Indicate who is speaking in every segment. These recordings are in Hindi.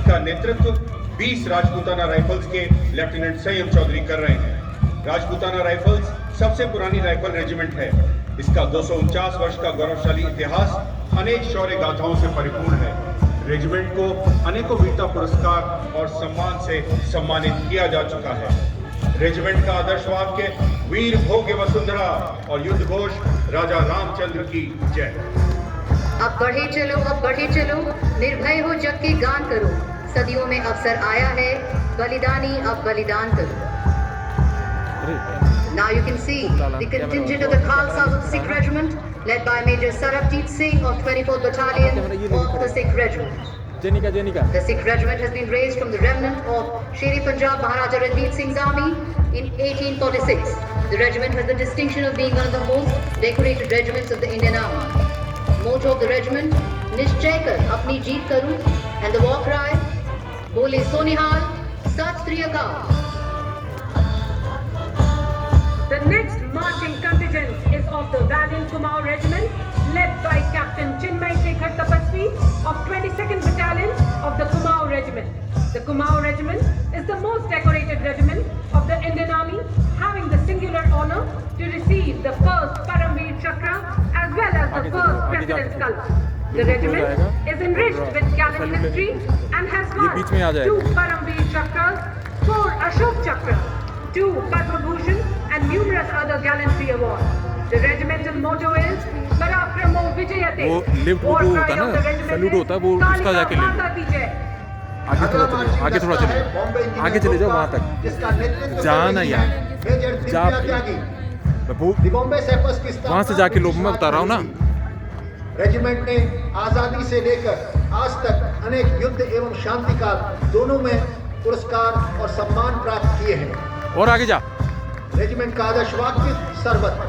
Speaker 1: इसका नेतृत्व 20 राजपूताना राइफल्स के लेफ्टिनेंट संयम चौधरी कर रहे हैं। राजपूताना राइफल्स सबसे पुरानी राइफल रेजिमेंट है। इसका 249 वर्ष का गौरवशाली इतिहास अनेक शौर्य गाथाओं से परिपूर्ण है। रेजिमेंट को अनेकों वीरता पुरस्कार और सम्मान से सम्मानित किया जा चुका है। रेजिमेंट का आदर्श वाक्य वीर भोग्य वसुंधरा और युद्ध घोष राजा रामचंद्र की जय।
Speaker 2: अब बढ़े चलो, निर्भय हो जग के गान करो। सदियों में अवसर आया है, बलिदानी अब बलिदान करो। Now you can see the contingent of the Khalsa of the Sikh Regiment, led by Major Sarabjit Singh of 24th Battalion of the Sikh Regiment. The Sikh Regiment has been raised from the remnant of Sher-e Punjab Maharaja Ranjit Singh's army in 1846. The regiment has the distinction of being one of the most decorated regiments of the Indian Army. Motto of the regiment: निश्चय कर अपनी जीत करूं, and the war cry: बोले सोनिहाल, सत श्री अकाल.
Speaker 3: The next marching contingent is of the valiant Kumaon Regiment, led by Captain Chinmay Shekhar Tapasvi of 22nd Battalion of the Kumaon Regiment. The Kumaon Regiment is the most decorated regiment of the Indian Army, having the singular honor to receive the first Paramveer Chakra as well as the first President's Color. The regiment is enriched with gallant history and has won 2 Paramveer Chakras, 4 Ashok Chakras, 2 Padma Bhushan and numerous other gallantry awards. The regimental motto is Parakramo Vijayate.
Speaker 4: वो लिफ्ट वो होता है ना, सैल्यूट होता है, वो उसका जाके ले आगे चले जाओ वहाँ तक जाना यार, जा वहाँ से जाके लोग, मैं बता रहा हूँ ना।
Speaker 5: रेजिमेंट ने आजादी से लेकर आज तक अनेक युद्ध एवं शांति काल दोनों में पुरस्कार और सम्मान प्राप्त किए हैं।
Speaker 4: और आगे जा।
Speaker 5: रेजिमेंट का आदर्श वाक्य सर्वत्र।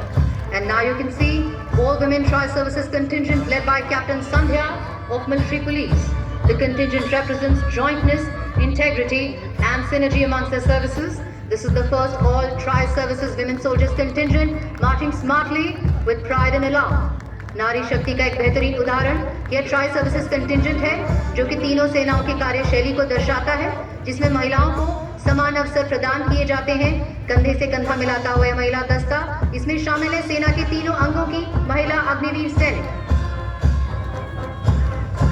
Speaker 2: And now you can see all women tri-services contingent led by Captain Sandhya of Military Police. The contingent represents jointness, integrity and synergy amongst their services. This is the first all tri-services women soldiers contingent marching smartly with pride and alarm. नारी शक्ति का एक बेहतरीन उदाहरण यह ट्राई सर्विसेज कंटिंजेंट है, जो कि तीनों सेनाओं की कार्यशैली को दर्शाता है, जिसमें महिलाओं को समान अवसर प्रदान किए जाते हैं। कंधे से कंधा मिलाता हुआ महिला दस्ता, इसमें शामिल है सेना के तीनों अंगों की महिला अग्निवीर सैनिक।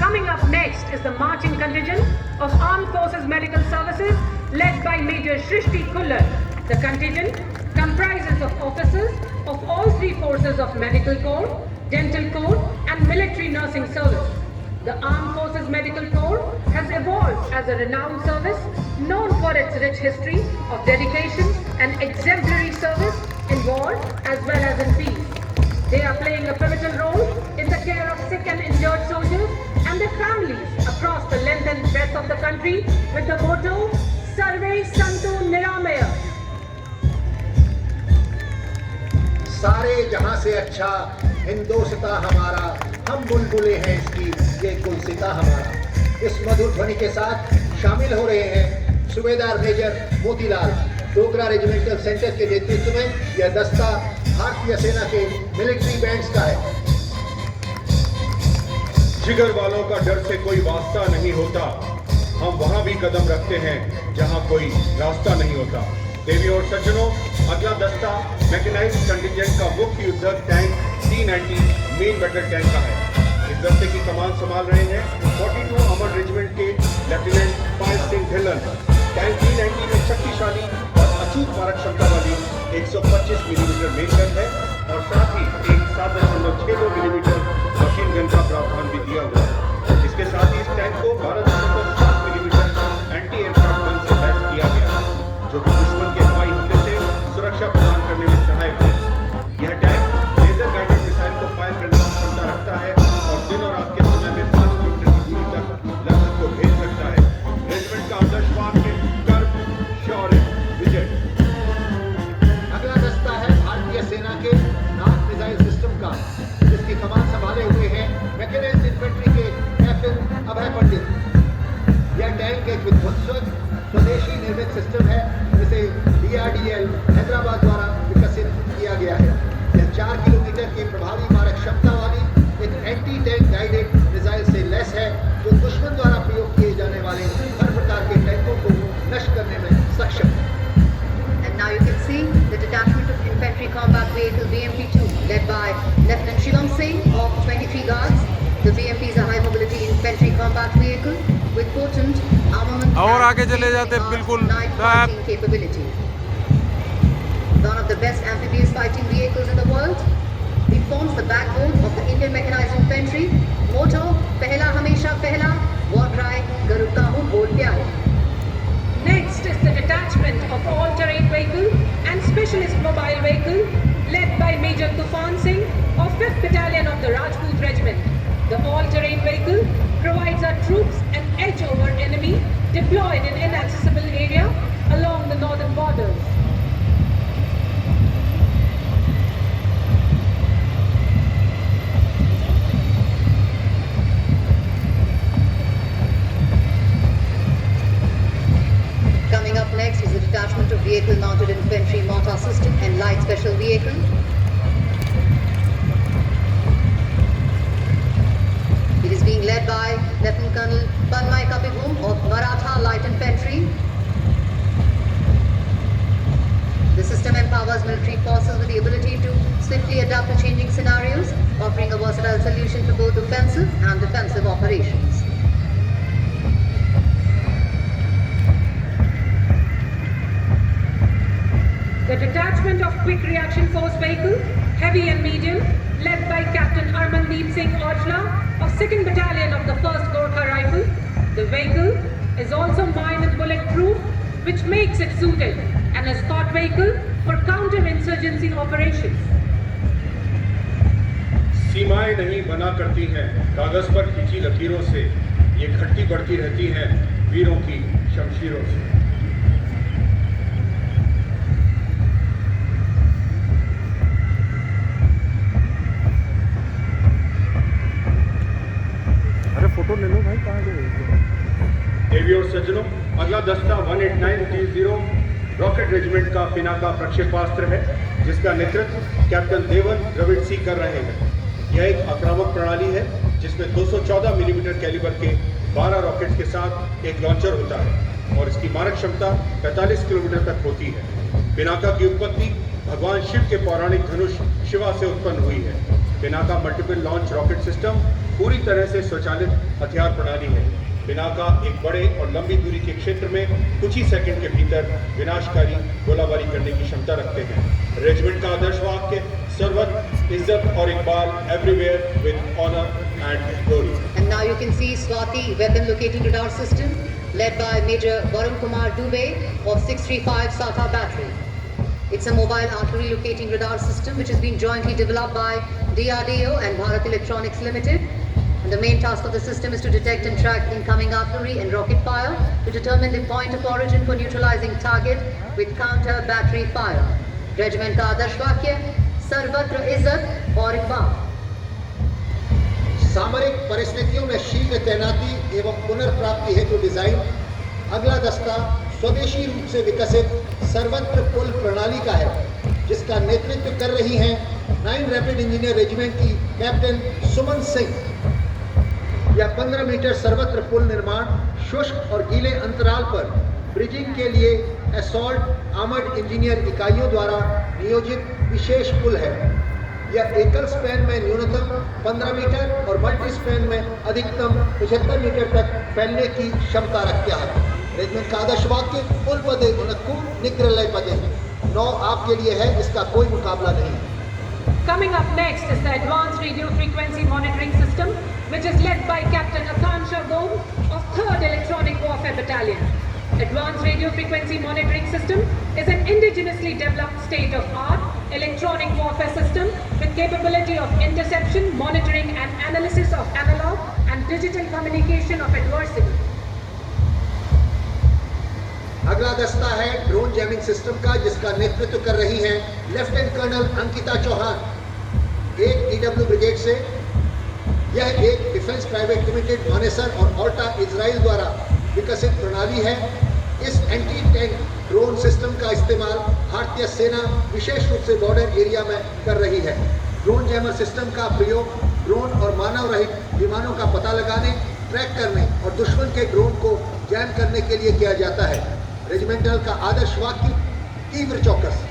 Speaker 3: Coming up next is the marching contingent of Armed Forces Medical Services, led by Major Shrishti Kullar. The contingent comprises of officers of all 3 forces of Medical Corps, Dental Corps and Military Nursing Service. The Armed Forces Medical Corps has evolved as a renowned service known for its rich history of dedication and exemplary service in war as well as in peace. They are playing a pivotal role in the care of sick and injured soldiers and their families across the length and breadth of the country with the motto Sarve Santu Niramaya.
Speaker 5: सारे जहां से अच्छा हिंदोस्ता हमारा, हम बुलबुले हैं इसकी, ये गुलसिता हमारा। इस मधुर ध्वनि के साथ शामिल हो रहे हैं सूबेदार major Motilal. Dogra regimental centre के नेतृत्व में यह दस्ता भारतीय सेना के मिलिट्री बैंड्स का है।
Speaker 1: जिगर वालों का डर से कोई वास्ता नहीं होता, हम वहां भी कदम रखते हैं जहां कोई रास्ता नहीं होता। देवी और सज्जनों, अगला दस्ता मैकेनाइज्ड कंटिंजेंट का मुख्य युद्धक tank T90 main battle tank का है। इस दस्ते की कमान संभाल रहे हैं 42 अमर रेजिमेंट के लेफ्टिनेंट पायल सिंह ढिल्लन। टैंक T90 में शक्तिशाली और अचूक मारक क्षमता वाली 125 मिलीमीटर मेन गन है और साथ ही एक 7.62 मिलीमीटर मशीन गन का प्रावधान भी दिया हुआ है। इसके साथ ही इस टैंक को 12.7 मिलीमीटर एंटी एयरक्राफ्ट गन से लैस किया गया है, जो कि दुश्मन के हवाई हमले से सुरक्षा प्रदान करने में सहायक है। यह टैंक लेजर गाइडेड मिसाइल को फायर करने की क्षमता रखता है और दिन और रात के समय में 5 किलोमीटर की दूरी तक लक्ष्य को भेज सकता है। रेजिमेंट का आदर्श वाक्य कर्म, शौर्य, विजय।
Speaker 5: अगला दस्ता है भारतीय सेना के नाग मिसाइल सिस्टम का, जिसकी कमान संभाले हुए हैं मैकेनाइज्ड इन्फेंट्री के कैप्टन अभय पंडित। यह टैंक एक विध्वंसक स्वदेशी निर्मित सिस्टम है, जिसे DRDL हैदराबाद द्वारा विकसित किया गया है। यह 4 किलोमीटर की प्रभावी मारक क्षमता वाली एक एंटी टैंक गाइडेड मिसाइल से लैस है, जो दुश्मन द्वारा प्रयोग किए जाने वाले
Speaker 4: और आगे चले जाते बिल्कुल
Speaker 2: night fighting capability. One of the best amphibious fighting vehicles in the world. It forms the backbone of the Indian Mechanized Infantry. Motto: Pehla Hamesha Pehla. War cry: Garudta Hu Bol Pyare.
Speaker 3: Next is the detachment of all-terrain vehicle and specialist mobile vehicle led by Major Tufan Singh of 5th Battalion of the Rajput Regiment. The all-terrain vehicle provides our troops an edge over enemy deployed in inaccessible area along the northern borders.
Speaker 2: Coming up next is the detachment of vehicle-mounted infantry mortar system and light special vehicle. It is being led by Lieutenant Colonel Panmay Kapigum of Maratha Light Infantry. The system empowers military forces with the ability to swiftly adapt to changing scenarios, offering a versatile solution for both offensive and defensive operations.
Speaker 3: The detachment of quick reaction force vehicle, heavy and medium, led by Captain Armandeep Singh Aujla of 2nd Battalion of the 1st Gorkha Rifle. The vehicle is also mine and bullet proof, which makes it suited an escort vehicle for counter-insurgency operations.
Speaker 1: सीमाएं नहीं बना करती हैं कागज पर खींची लकीरों से, ये घटती बढ़ती रहती हैं वीरों की शमशीरों से।
Speaker 4: अरे फोटो ले लो भाई, कहाँ गए?
Speaker 1: देवी और सज्जनों, अगला दस्ता 18930 रॉकेट रेजिमेंट का पिनाका प्रक्षेपास्त्र है, जिसका नेतृत्व कैप्टन देवन द्रविड़ सिंह कर रहे हैं। यह एक आक्रामक प्रणाली है जिसमें 214 मिलीमीटर कैलिबर के 12 रॉकेट्स के साथ एक लॉन्चर होता है और इसकी मारक क्षमता 45 किलोमीटर तक होती है। पिनाका की उत्पत्ति भगवान शिव के पौराणिक धनुष शिवा से उत्पन्न हुई है। Pinaka multiple launch rocket system पूरी तरह से स्वचालित हथियार प्रणाली है। पिनाका एक बड़े और लंबी दूरी के क्षेत्र में कुछ ही सेकंड के भीतर विनाशकारी गोलाबारी करने की क्षमता रखते हैं। रेजिमेंट का आदर्श वाक्य सर्वत्र इज्जत और इकबाल, everywhere with honour and glory.
Speaker 2: And now you can see Swati weapon locating radar system led by Major Varun Kumar Dubey of 635 Sata Battery. It's a mobile artillery locating radar system which has been jointly developed by DRDO and Bharat Electronics Limited. And the main task of the system is to detect and track incoming artillery and rocket fire to determine the point of origin for neutralizing target with counter battery fire. Regiment का आदर्श वाक्य सर्वत्र इज्जत और इकबाल।
Speaker 5: सामरिक परिस्थितियों में शीघ्र तैनाती एवं पुनर्प्राप्ति हेतु डिजाइन अगला दस्ता स्वदेशी रूप से विकसित सर्वत्र पुल प्रणाली का है, जिसका नेतृत्व कर रही हैं 9 रैपिड इंजीनियर रेजिमेंट की कैप्टन सुमन सिंह। यह 15 मीटर सर्वत्र पुल निर्माण शुष्क और गीले अंतराल पर ब्रिजिंग के लिए असॉल्ट आर्मर्ड इंजीनियर इकाइयों द्वारा नियोजित विशेष पुल है। यह एकल स्पैन में न्यूनतम 15 मीटर और मल्टी स्पैन में अधिकतम 75 मीटर तक फैलने की क्षमता रखता है। रेजिमेंट का आदर्श वाक्य पुल पदे उनक्कू निग्रलय पदे, 9 आपके लिए है, इसका कोई मुकाबला नहीं।
Speaker 3: Coming up next is the Advanced Radio Frequency Monitoring System, which is led by Captain Akansha Gom of 3rd Electronic Warfare Battalion. Advanced Radio Frequency Monitoring System is an indigenously developed state-of-art electronic warfare system with capability of interception, monitoring and analysis of analog and digital communication of adversary.
Speaker 5: अगला दस्ता है ड्रोन जैमिंग सिस्टम का, जिसका नेतृत्व कर रही हैं लेफ्टिनेंट कर्नल अंकिता चौहान, एक ईडब्ल्यू ब्रिगेड से। यह एक डिफेंस प्राइवेट लिमिटेड मानेसर और ऑल्टा इजराइल द्वारा विकसित प्रणाली है। इस एंटी टैंक ड्रोन सिस्टम का इस्तेमाल भारतीय सेना विशेष रूप से बॉर्डर एरिया में कर रही है। ड्रोन जैमर सिस्टम का प्रयोग ड्रोन और मानव रहित विमानों का पता लगाने, ट्रैक करने और दुश्मन के ड्रोन को जैम करने के लिए किया जाता है। रेजिमेंटल का आदर्श वाक्य तीव्र चौकस।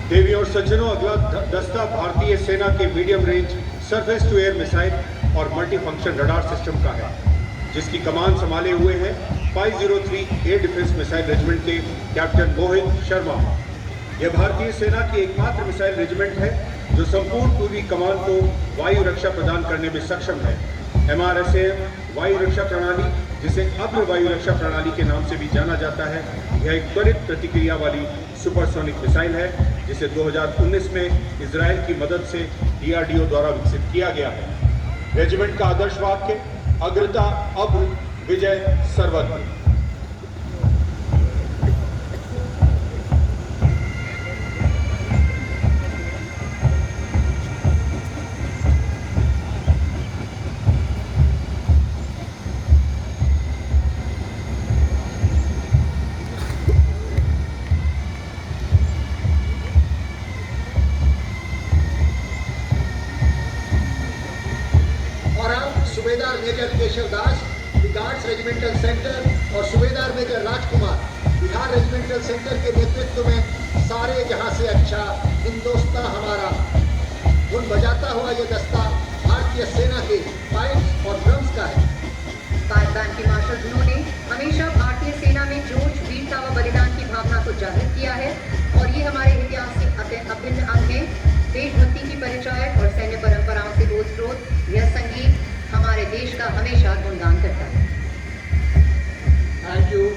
Speaker 1: देवी और सज्जनों, अगला दस्ता भारतीय सेना के medium range surface to air missile और मल्टी फंक्शन रडार सिस्टम का है, जिसकी कमान संभाले हुए हैं 503 एयर डिफेंस मिसाइल रेजिमेंट के कैप्टन मोहित शर्मा। यह भारतीय सेना की एकमात्र मिसाइल रेजिमेंट है जो संपूर्ण पूर्वी कमान को वायु रक्षा प्रदान करने में सक्षम है। MRSAM वायु रक्षा प्रणाली, जिसे अग्र वायु रक्षा प्रणाली के नाम से भी जाना जाता है, यह एक त्वरित प्रतिक्रिया वाली सुपरसोनिक मिसाइल है जिसे 2019 में इजराइल की मदद से DRDO द्वारा विकसित किया गया है। रेजिमेंट का आदर्श वाक्य अग्रता अभ्र विजय सर्वत्र।
Speaker 5: और अब सूबेदार मेजर केशव दास, गार्ड्स रेजिमेंटल सेंटर, और सूबेदार मेजर राजकुमार, बिहार रेजिमेंटल सेंटर के नेतृत्व में सारे जहां से अच्छा हिंदुस्तान हमारा धुन बजाता हुआ ये दस्ता भारतीय सेना के पाइप्स और ड्रम्स का है।
Speaker 2: पाइप बैंड की मार्शल धुनों ने हमेशा भारतीय सेना में जोश, वीरता व बलिदान की भावना को जागृत किया है और ये हमारे इतिहास के अभिन्न अंग है। देशभक्ति की परिचायक और सैन्य परंपराओं से ओतप्रोत यह संगीत हमारे देश का हमेशा गुणगान करता है।
Speaker 5: Thank you.